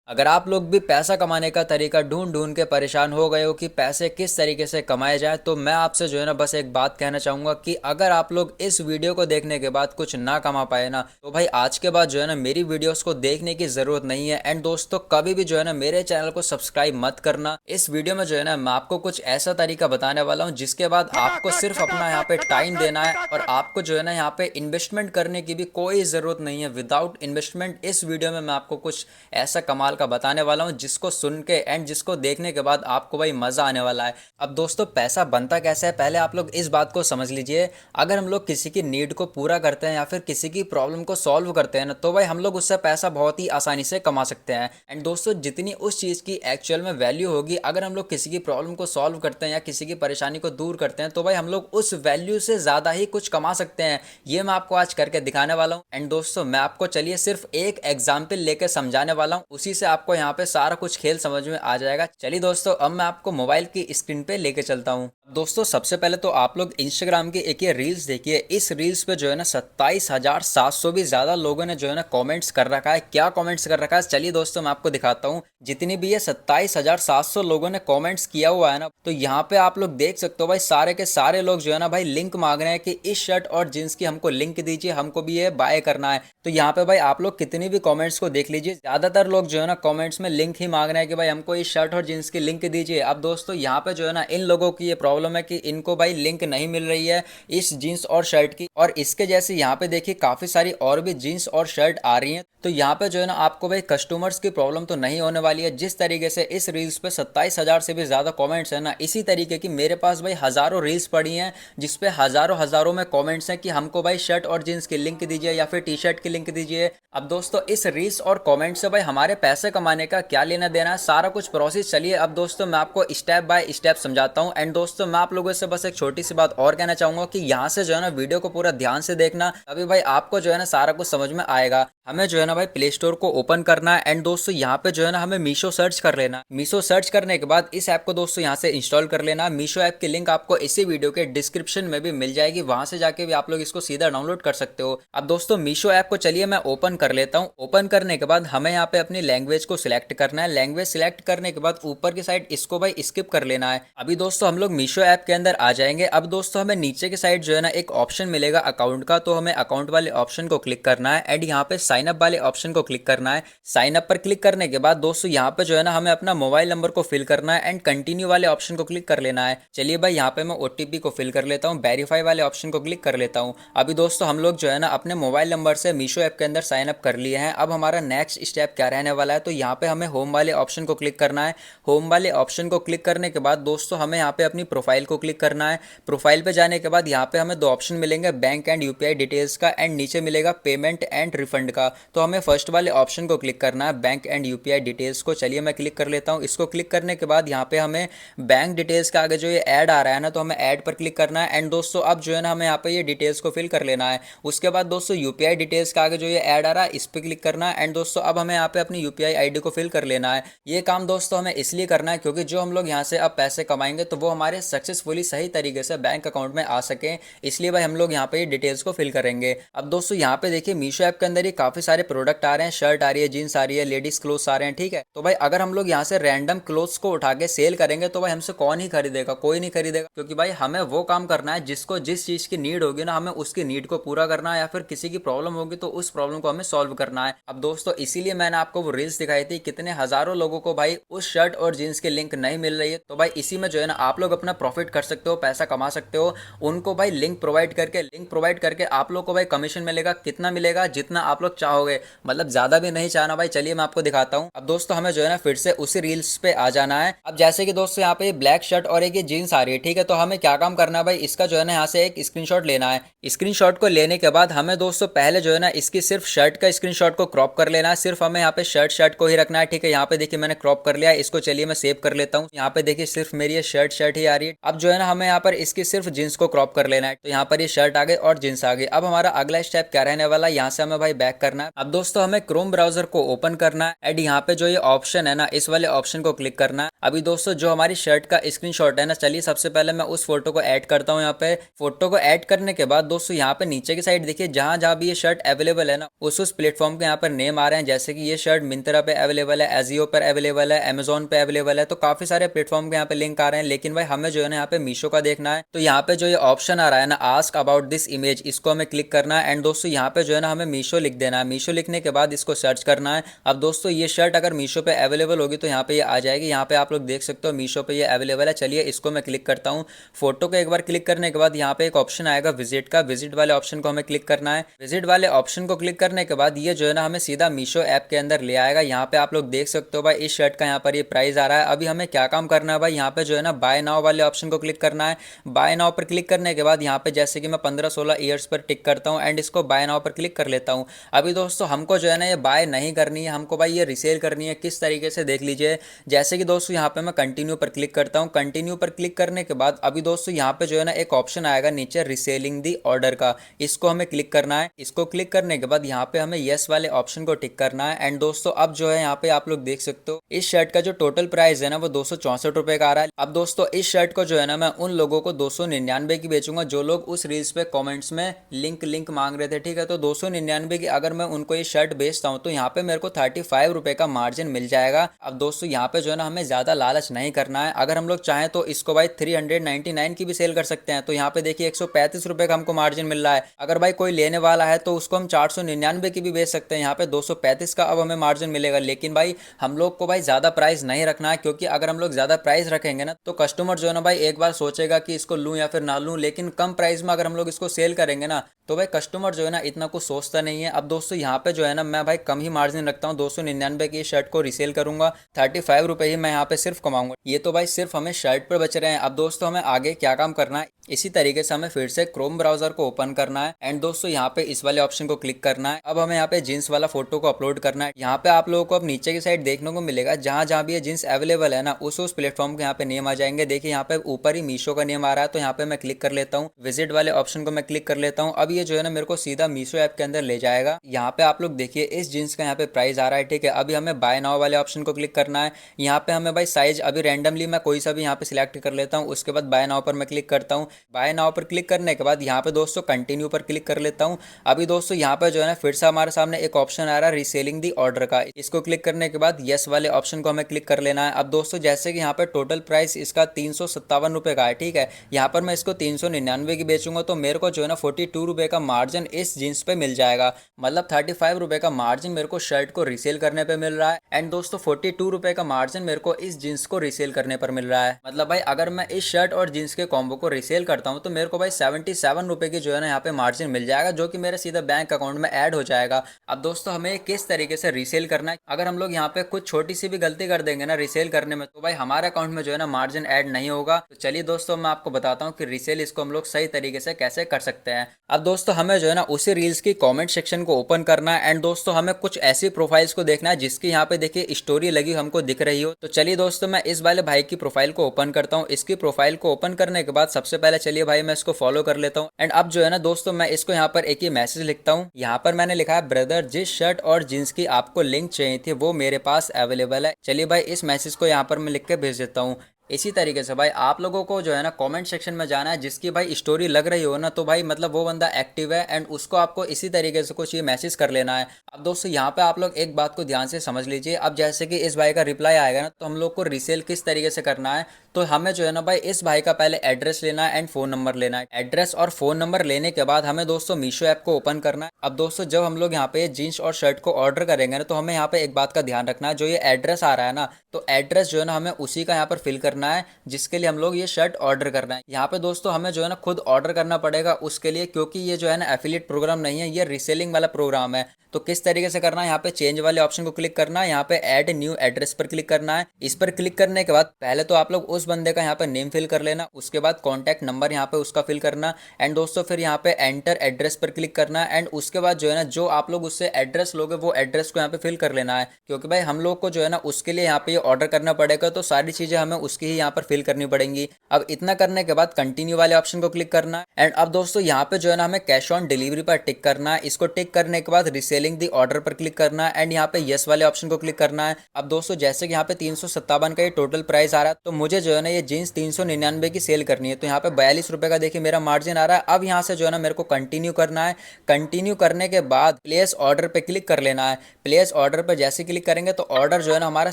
अगर आप लोग भी पैसा कमाने का तरीका ढूंढ ढूंढ के परेशान हो गए हो कि पैसे किस तरीके से कमाए जाए, तो मैं आपसे जो है ना बस एक बात कहना चाहूंगा कि अगर आप लोग इस वीडियो को देखने के बाद कुछ ना कमा पाए ना, तो भाई आज के बाद जो है ना मेरी वीडियोस को देखने की जरूरत नहीं है। एंड दोस्तों, कभी भी जो है ना मेरे चैनल को सब्सक्राइब मत करना। इस वीडियो में जो है ना मैं आपको कुछ ऐसा तरीका बताने वाला हूँ जिसके बाद आपको सिर्फ अपना यहाँ पे टाइम देना है और आपको जो है ना यहाँ पे इन्वेस्टमेंट करने की भी कोई जरूरत नहीं है। विदाउट इन्वेस्टमेंट इस वीडियो में मैं आपको कुछ ऐसा कमाल का बताने वाला हूं जिसको सुन के एंड जिसको देखने के बाद आपको भाई मजा आने वाला है। अब दोस्तों, पैसा बनता कैसे है, पहले आप लोग इस बात को समझ लीजिए। अगर हम लोग किसी की नीड को पूरा करते हैं या फिर किसी की प्रॉब्लम को सॉल्व करते हैं ना, तो भाई हम लोग उससे पैसा बहुत ही आसानी से कमा सकते हैं। एंड दोस्तों, जितनी उस चीज की एक्चुअल में वैल्यू होगी, अगर हम लोग किसी की प्रॉब्लम को सॉल्व करते हैं या किसी की परेशानी को दूर करते हैं, तो भाई हम लोग उस वैल्यू से ज्यादा ही कुछ कमा सकते हैं। ये मैं आपको आज करके दिखाने वाला हूँ। एंड दोस्तों, मैं आपको चलिए सिर्फ एक एग्जाम्पल लेकर समझाने वाला हूँ, उसी से आपको यहाँ पे सारा कुछ खेल समझ में आ जाएगा। चलिए दोस्तों, अब मैं आपको मोबाइल की स्क्रीन पे लेके चलता हूँ। दोस्तों, सबसे पहले तो आप लोग इंस्टाग्राम की एक ये रील्स देखिए। इस रील्स पे जो है ना 27,700 भी ज्यादा लोगों ने जो है ना कमेंट्स कर रखा है। क्या कमेंट्स कर रखा है, चलिए दोस्तों मैं आपको दिखाता हूँ। जितनी भी ये 27,700 लोगों ने कमेंट्स किया हुआ है ना, तो यहाँ पे आप लोग देख सकते हो भाई सारे के सारे लोग जो है ना भाई लिंक मांग रहे हैं कि इस शर्ट और जींस की हमको लिंक दीजिए, हमको भी ये बाय करना है। तो यहाँ पे भाई आप लोग कितनी भी कमेंट्स को देख लीजिए, ज्यादातर लोग जो है ना कमेंट्स में लिंक ही मांग रहे हैं कि भाई हमको इस शर्ट और जींस की लिंक दीजिए। अब दोस्तों, यहाँ पे जो है ना इन लोगों की ये प्रॉब्लम है कि इनको भाई लिंक नहीं मिल रही है इस जीन्स और शर्ट की। और इसके जैसे यहाँ पे देखिए काफी सारी और भी जीन्स और शर्ट आ रही हैं। तो यहाँ पे जो है ना आपको भाई कस्टमर्स की प्रॉब्लम तो नहीं होने वाली है। जिस तरीके से इस रील्स पे 27,000 से भी ज्यादा कमेंट्स है ना, इसी तरीके की मेरे पास भाई हजारों रील्स पड़ी हैं जिसपे हजारों हजारों में कमेंट्स हैं कि हमको भाई शर्ट और जींस की लिंक दीजिए या फिर टी शर्ट की लिंक दीजिए। अब दोस्तों, इस रील्स और कमेंट से भाई हमारे पैसे कमाने का क्या लेना देना है, सारा कुछ प्रोसेस चलिए अब दोस्तों मैं आपको स्टेप बाय स्टेप समझाता हूँ। एंड दोस्तों, मैं आप लोगों से बस एक छोटी सी बात और कहना चाहूंगा कि यहाँ से जो है ना वीडियो को पूरा ध्यान से देखना, तभी भाई आपको जो है ना सारा कुछ समझ में आएगा। हमें जो है ना भाई प्ले स्टोर को ओपन करना है। एंड दोस्तों, यहाँ पे जो है ना हमें मीशो सर्च कर लेना। मीशो सर्च करने के बाद इस ऐप को दोस्तों यहाँ से इंस्टॉल कर लेना। मीशो ऐप की लिंक आपको इसी वीडियो के डिस्क्रिप्शन में भी मिल जाएगी, वहां से जाके भी आप लोग इसको सीधा डाउनलोड कर सकते हो। अब दोस्तों, मीशो ऐप को चलिए मैं ओपन कर लेता हूँ। ओपन करने के बाद हमें यहाँ पे अपनी लैंग्वेज को सिलेक्ट करना है। लैंग्वेज सिलेक्ट करने के बाद ऊपर की साइड इसको भाई स्किप कर लेना है। अभी दोस्तों हम लोग मीशो ऐप के अंदर आ जाएंगे। अब दोस्तों, हमें नीचे की साइड जो है ना एक ऑप्शन मिलेगा अकाउंट का, तो हमें अकाउंट वाले ऑप्शन को क्लिक करना है। एंड यहाँ पे साइन अप वाले ऑप्शन को क्लिक करना है। साइन अप पर क्लिक करने के बाद दोस्तों यहाँ पे जो है ना हमें अपना मोबाइल नंबर को फिल करना है एंड कंटिन्यू वाले ऑप्शन को क्लिक कर लेना है। चलिए भाई, यहाँ पे मैं ओटीपी को फिल कर लेता हूँ, वेरीफाई वाले ऑप्शन को क्लिक कर लेता हूँ। अभी दोस्तों हम लोग जो है ना अपने मोबाइल नंबर से मीशो ऐप के अंदर साइन अप कर लिए हैं। अब हमारा नेक्स्ट स्टेप क्या रहने वाला है, तो यहाँ पे हमें होम वाले ऑप्शन को क्लिक करना है। होम वाले ऑप्शन को क्लिक करने के बाद दोस्तों हमें यहाँ पे अपनी प्रोफाइल को क्लिक करना है। प्रोफाइल पे जाने के बाद यहाँ पे हमें दो ऑप्शन मिलेंगे, बैंक एंड यूपीआई डिटेल्स का एंड नीचे मिलेगा पेमेंट एंड रिफंड का। तो हमें फर्स्ट वाले ऑप्शन को क्लिक करना है, बैंक एंड यूपीआई डिटेल्स को। चलिए मैं क्लिक कर लेता हूँ। इसको क्लिक करने के बाद यहाँ पे हमें बैंक डिटेल्स का आगे जो ये ऐड आ रहा है ना, तो हमें ऐड पर क्लिक करना है। एंड दोस्तों अब जो है ना हमें यहाँ पे ये डिटेल्स को फिल कर लेना है। उसके बाद दोस्तों यूपीआई डिटेल्स का आगे जो ये ऐड आ रहा है इस पर क्लिक करना है। एंड दोस्तों अब हमें यहाँ पे अपनी यूपीआई आईडी को फिल कर लेना है। ये काम दोस्तों हमें इसलिए करना है क्योंकि जो हम लोग यहाँ से अब पैसे कमाएंगे तो वो हमारे सक्सेसफुली सही तरीके से बैंक अकाउंट में आ सके, इसलिए भाई हम लोग यहाँ पे ये डिटेल्स को फिल करेंगे। अब दोस्तों यहाँ पे देखिए मीशो ऐप के अंदर ये काफी सारे प्रोडक्ट आ रहे हैं, शर्ट आ रही है, जीन्स आ रही है, लेडीज क्लोथ्स आ रहे हैं, ठीक है। तो भाई अगर हम लोग यहाँ से रैंडम क्लोथ्स को उठा के सेल करेंगे तो भाई हमसे कौन ही खरीदेगा, कोई नहीं खरीदेगा। क्योंकि भाई हमें वो काम करना है जिसको जिस चीज की नीड होगी ना, हमें उसकी नीड को पूरा करना है, या फिर किसी की प्रॉब्लम होगी तो उस प्रॉब्लम को हमें सॉल्व करना है। अब दोस्तों इसीलिए मैंने आपको वो रील्स दिखाई थी, कितने हजारों लोगों को भाई उस शर्ट और जीन्स की लिंक नहीं मिल रही है। तो भाई इसी में जो है ना आप लोग अपना प्रॉफिट कर सकते हो, पैसा कमा सकते हो। उनको भाई लिंक प्रोवाइड करके आप लोग को भाई कमीशन मिलेगा। कितना मिलेगा, जितना आप लोग चाहोगे, मतलब ज्यादा भी नहीं चाहना भाई। चलिए मैं आपको दिखाता हूँ। अब दोस्तों हमें जो है ना फिर से उसी रील्स पे आ जाना है। अब जैसे कि दोस्तों यहाँ पे ब्लैक शर्ट और एक ये जीन्स आ रही है, ठीक है। तो हमें क्या काम करना है भाई, इसका जो है ना यहाँ से एक स्क्रीनशॉट लेना है। स्क्रीनशॉट को लेने के बाद हमें दोस्तों पहले जो है ना इसकी सिर्फ शर्ट का स्क्रीनशॉट को क्रॉप कर लेना है। सिर्फ हमें यहाँ पे शर्ट को ही रखना है, ठीक है। यहाँ पे देखिए मैंने क्रॉप कर लिया है इसको। चलिए मैं सेव कर लेता हूँ। यहाँ पे देखिए सिर्फ मेरी ये शर्ट ही आ रही है। अब जो है ना हमें यहाँ पर इसकी सिर्फ जींस को क्रॉप कर लेना है। तो यहाँ पर ये शर्ट आ गई और जींस आ गई। अब हमारा अगला स्टेप क्या रहने वाला है, यहाँ से हमें भाई बैक करना है। अब दोस्तों हमें क्रोम ब्राउजर को ओपन करना है एंड यहाँ पे जो ये ऑप्शन है ना, इस वाले ऑप्शन को क्लिक करना है। अभी दोस्तों जो हमारी शर्ट का स्क्रीनशॉट है ना, चलिए सबसे पहले मैं उस फोटो को ऐड करता हूँ। यहाँ पे फोटो को ऐड करने के बाद दोस्तों यहाँ पे नीचे की साइड देखिए जहां जहां भी ये शर्ट अवेलेबल है ना, उस प्लेटफॉर्म के यहाँ पर नेम आ रहे हैं। जैसे कि ये शर्ट मिंत्रा मिंत्रा पे अवेलेबल है, एजियो पर अवेलेबल है, अमेजोन पे अवेलेबल है। तो काफी सारे प्लेटफॉर्म के यहाँ पे लिंक आ रहे हैं, लेकिन भाई हमें जो है ना यहाँ पे मीशो का देखना है। तो यहाँ पे जो ये ऑप्शन आ रहा है ना, आस्क अबाउट दिस इमेज, इसको हमें क्लिक करना है। एंड दोस्तों यहाँ पे जो है ना हमें मीशो लिख देना है। मीशो लिखने के बाद इसको सर्च करना है। अब दोस्तों ये शर्ट अगर मीशो पे अवेलेबल होगी तो यहाँ पे ये आ जाएगी। यहाँ पे आप लोग देख सकते हो मीशो पे ये अवेलेबल है। चलिए इसको मैं क्लिक करता हूँ। फोटो को एक बार क्लिक करने के बाद यहाँ पे एक ऑप्शन आएगा विजिट का। विजिट वाले ऑप्शन को हमें क्लिक करना है। विजिट वाले ऑप्शन को क्लिक करने के बाद ये जो है ना हमें सीधा मीशो ऐप के अंदर ले आएगा। यहाँ पे आप लोग देख सकते हो भाई इस शर्ट का यहाँ पर ये प्राइस आ रहा है। अभी हमें क्या काम करना है भाई, यहाँ पे जो है ना बाय नाउ वाले ऑप्शन को क्लिक करना है। बाय नाउ पर क्लिक करने के बाद यहाँ पे जैसे कि मैं 15-16 ईयर्स पर टिक करता हूँ एंड इसको बाय नाउ पर क्लिक कर लेता हूँ। अभी दोस्तों हमको जो है ना ये बाय नहीं करनी है, हमको भाई ये रिसेल करनी है। किस तरीके से देख लीजिए, जैसे कि दोस्तों यहाँ पे मैं कंटिन्यू पर क्लिक करता हूँ। कंटिन्यू पर क्लिक करने के बाद अभी दोस्तों यहाँ पे जो है ना एक ऑप्शन आएगा नीचे रिसेलिंग दी ऑर्डर का, इसको हमें क्लिक करना है। इसको क्लिक करने के बाद यहाँ पे हमें येस वाले ऑप्शन को टिक करना है। एंड दोस्तों अब जो है यहाँ पे आप लोग देख सकते हो इस शर्ट का जो टोटल प्राइस है ना वो 264 रुपए का आ रहा है। अब दोस्तों इस शर्ट को जो है ना मैं उन लोगों को 299 की बेचूंगा जो लोग उस रील्स पे कमेंट्स में लिंक मांग रहे थे, ठीक है। तो 299 की अगर मैं उनको ये शर्ट बेचता हूँ तो यहाँ पे मेरे को 35 रुपए का मार्जिन मिल जाएगा। अब दोस्तों यहाँ पे जो है ना हमें ज्यादा लालच नहीं करना है। अगर हम लोग चाहें तो इसको भाई 399 की भी सेल कर सकते हैं। तो यहाँ पे देखिए 135 रुपए का हमको मार्जिन मिल रहा है। अगर भाई कोई लेने वाला है तो उसको हम 499 की भी बेच सकते हैं। यहाँ पे 235 का अब हमें मार्जिन मिलेगा। लेकिन भाई हम लोग को भाई ज्यादा प्राइस नहीं रखना है, क्योंकि अगर हम लोग ज्यादा प्राइस रखेंगे ना तो कस्टमर जो है ना भाई एक बार सोचेगा कि इसको लूं या फिर ना लूं। लेकिन कम प्राइस में अगर हम लोग इसको सेल करेंगे ना तो भाई कस्टमर जो है ना इतना कुछ सोचता नहीं है। अब दोस्तों यहाँ पे जो है ना मैं भाई कम ही मार्जिन रखता हूँ, 299 की शर्ट को रिसेल करूंगा, 35 रुपए ही मैं यहाँ पे सिर्फ कमाऊंगा। ये तो भाई सिर्फ हमें शर्ट पर बच रहे हैं। अब दोस्तों हमें आगे क्या काम करना है, इसी तरीके से हमें फिर से क्रोम ब्राउजर को ओपन करना है। एंड दोस्तों यहाँ पे इस वाले ऑप्शन को क्लिक करना है। अब हमें यहाँ पे जींस वाला फोटो को अपलोड करना है। यहाँ पे आप लोगों को अब नीचे की साइड देखने को मिलेगा जहां जहां भी ये जींस अवेलेबल है ना उस प्लेटफॉर्म के यहाँ पे नेम आ जाएंगे। देखिए यहाँ पे ऊपर ही मीशो का नेम आ रहा है, तो यहाँ पे मैं क्लिक कर लेता हूँ। विजिट वाले ऑप्शन को मैं क्लिक कर लेता हूँ। अब ये जो है ना मेरे को सीधा मीशो ऐप के अंदर ले जाएगा। यहाँ पे आप लोग देखिए इस जींस का यहाँ पे प्राइस आ रहा है, ठीक है। अभी हमें बाय नाउ वाले ऑप्शन को क्लिक करना है। यहाँ पे हमें भाई साइज अभी रैंडमली मैं कोई सा भी यहाँ पे सिलेक्ट कर लेता हूँ। उसके बाद बाय नाउ पर मैं क्लिक करता हूँ। बाय नाउ पर क्लिक करने के बाद यहाँ पे दोस्तों कंटिन्यू पर क्लिक कर लेता हूँ। अभी दोस्तों यहाँ पे जो है ना फिर से हमारे सामने एक ऑप्शन आ रहा है रीसेलिंग दी ऑर्डर का। इसको क्लिक करने के बाद यस वाले ऑप्शन को हमें क्लिक कर लेना है। अब दोस्तों जैसे कि यहाँ पे टोटल प्राइस इसका 357 रुपए का है, ठीक है। यहाँ पर मैं इसको 399 की बेचूंगा तो मेरे को जो है ना 42 रुपए का मार्जिन इस जींस पे मिल जाएगा। मतलब 35 रुपए का मार्जिन मेरे को शर्ट को रिसेल करने पे मिल रहा है। एंड दोस्तों 42 रुपए का मार्जिन मेरे को इस जींस को रिसेल करने पर मिल रहा है। मतलब भाई अगर मैं इस शर्ट और जींस के कॉम्बो को रिसेल करता हूँ तो मेरे को भाई 77 रुपए की जो है ना यहाँ पे मार्जिन मिल जाएगा, जो कि मेरे सीधा बैंक अकाउंट में ऐड हो जाएगा। अब दोस्तों हमें किस तरीके से रिसेल करना है, अगर हम लोग यहाँ पे कुछ छोटी सी भी गलती कर देंगे ना रिसेल करने में तो भाई हमारे अकाउंट में जो है ना मार्जिन ऐड नहीं होगा। तो चलिए दोस्तों मैं आपको बताता हूँ कि रिसेल इसको हम लोग सही तरीके से कैसे कर सकते हैं। अब दोस्तों हमें जो है ना उसी रील्स की कमेंट सेक्शन को ओपन करना है। एंड दोस्तों हमें कुछ ऐसी प्रोफाइल्स को देखना है जिसकी यहाँ पे देखिए स्टोरी लगी हमको दिख रही हो। तो चलिए दोस्तों मैं इस वाले भाई की प्रोफाइल को ओपन करता हूँ। इसकी प्रोफाइल को ओपन करने के बाद सबसे पहले चलिए भाई मैं इसको फॉलो कर लेता हूँ। एंड अब जो है ना दोस्तों मैं इसको यहाँ पर एक ही मैसेज लिखता हूँ। यहाँ पर मैंने लिखा है ब्रदर जिस शर्ट और जींस की आपको लिंक चाहिए थी वो मेरे पास अवेलेबल है। चलिए भाई इस मैसेज को यहाँ पर मैं लिख के भेज देता हूँ। इसी तरीके से भाई आप लोगों को जो है ना कमेंट सेक्शन में जाना है, जिसकी भाई स्टोरी लग रही हो ना तो भाई मतलब वो बंदा एक्टिव है एंड उसको आपको इसी तरीके से कुछ ये मैसेज कर लेना है। अब दोस्तों यहाँ पे आप लोग एक बात को ध्यान से समझ लीजिए। अब जैसे कि इस भाई का रिप्लाई आएगा ना तो हम लोग को रिसेल किस तरीके से करना है, तो हमें जो है ना भाई इस भाई का पहले एड्रेस लेना है एंड फोन नंबर लेना है। एड्रेस और फोन नंबर लेने के बाद हमें दोस्तों मीशो ऐप को ओपन करना है। अब दोस्तों जब हम लोग यहाँ पे जीन्स और शर्ट को ऑर्डर करेंगे ना तो हमें यहाँ पे एक बात का ध्यान रखना है, जो ये एड्रेस आ रहा है ना तो एड्रेस जो है ना हमें उसी का यहाँ पर फिल करना है जिसके लिए हम लोग ये शर्ट ऑर्डर करना है। यहाँ पे दोस्तों हमें जो है ना खुद ऑर्डर करना पड़ेगा उसके लिए, क्योंकि ये जो है ना एफिलिएट प्रोग्राम नहीं है, ये रीसेलिंग वाला प्रोग्राम है। तो किस तरीके से करना है, यहाँ पे चेंज वाले ऑप्शन को क्लिक करना है, यहाँ पे ऐड न्यू एड्रेस पर क्लिक करना है। इस पर क्लिक करने के बाद पहले तो आप लोग उस बंदे का यहाँ पे नेम फिल कर लेना, उसके बाद कॉन्टैक्ट नंबर यहाँ पे उसका फिल करना एंड दोस्तों फिर यहाँ पे एंटर एड्रेस पर क्लिक करना है। एंड उसके बाद जो है ना जो आप लोग उससे एड्रेस लोगे वो एड्रेस को यहाँ पे फिल कर लेना है, क्योंकि भाई हम लोग को जो है ना उसके लिए यहाँ पे ऑर्डर करना पड़ेगा। तो सारी चीजें हमें उसकी की ही यहाँ पर फिल करनी पड़ेंगी। अब इतना करने के बाद कंटिन्यू वाले ऑप्शन को क्लिक करना है एंड अब दोस्तों यहाँ पे जो है ना हमें कैश ऑन डिलीवरी पर टिक करना है। इसको टिक करने के बाद रीसेलिंग दी ऑर्डर पर क्लिक करना है एंड यहाँ पे यस वाले ऑप्शन को क्लिक करना है। अब दोस्तों जैसे कि यहाँ पे 357 का ये टोटल प्राइस आ रहा है, तो मुझे जो है ना ये जीन्स 399 की सेल करनी है, तो यहाँ पे 42 रुपए का देखिए मेरा मार्जिन आ रहा है। अब यहाँ से जो है ना मेरे को कंटिन्यू करना है। कंटिन्यू करने के बाद प्लेस ऑर्डर पे क्लिक कर लेना है। प्लेस ऑर्डर पर जैसे क्लिक करेंगे तो ऑर्डर जो है ना हमारा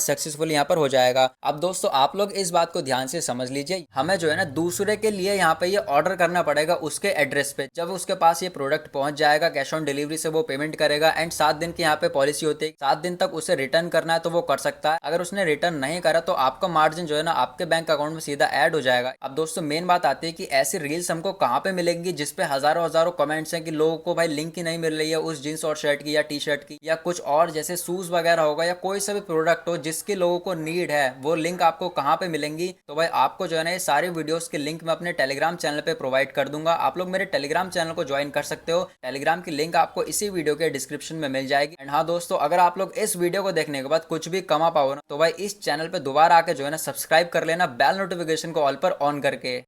सक्सेसफुल यहाँ पर हो जाएगा। अब दोस्तों आप लोग इस बात को ध्यान से समझ लीजिए, हमें जो है ना दूसरे के लिए यहाँ पे ये ऑर्डर करना पड़ेगा उसके एड्रेस पे। जब उसके पास ये प्रोडक्ट पहुंच जाएगा, कैश ऑन डिलीवरी से वो पेमेंट करेगा एंड 7 दिन की यहाँ पे पॉलिसी होती है, 7 दिन तक उसे रिटर्न करना है तो वो कर सकता है। अगर उसने रिटर्न नहीं करा तो आपका मार्जिन जो है ना आपके बैंक अकाउंट में सीधा ऐड हो जाएगा। अब दोस्तों मेन बात आती है कि ऐसी रील्स हमको कहाँ पे मिलेंगी जिसपे हजारों हजारों कमेंट्स हैं कि लोगों को भाई लिंक ही नहीं मिल रही है उस जींस और शर्ट की या टी शर्ट की या कुछ और जैसे शूज वगैरह होगा या कोई सा भी प्रोडक्ट हो जिसकी लोगों को नीड है, वो लिंक आपको कहाँ पे मिलेंगी। तो भाई आपको जो है ना ये सारे वीडियोस के लिंक मैं अपने टेलीग्राम चैनल पे प्रोवाइड कर दूंगा। आप लोग मेरे टेलीग्राम चैनल को ज्वाइन कर सकते हो। टेलीग्राम की लिंक आपको इसी वीडियो के डिस्क्रिप्शन में मिल जाएगी। एंड हाँ दोस्तों, अगर आप लोग इस वीडियो को देखने के बाद कुछ भी कमा पाओ ना, तो भाई इस चैनल पे दोबारा आके जो है ना सब्सक्राइब कर लेना, बेल नोटिफिकेशन को ऑल पर ऑन करके।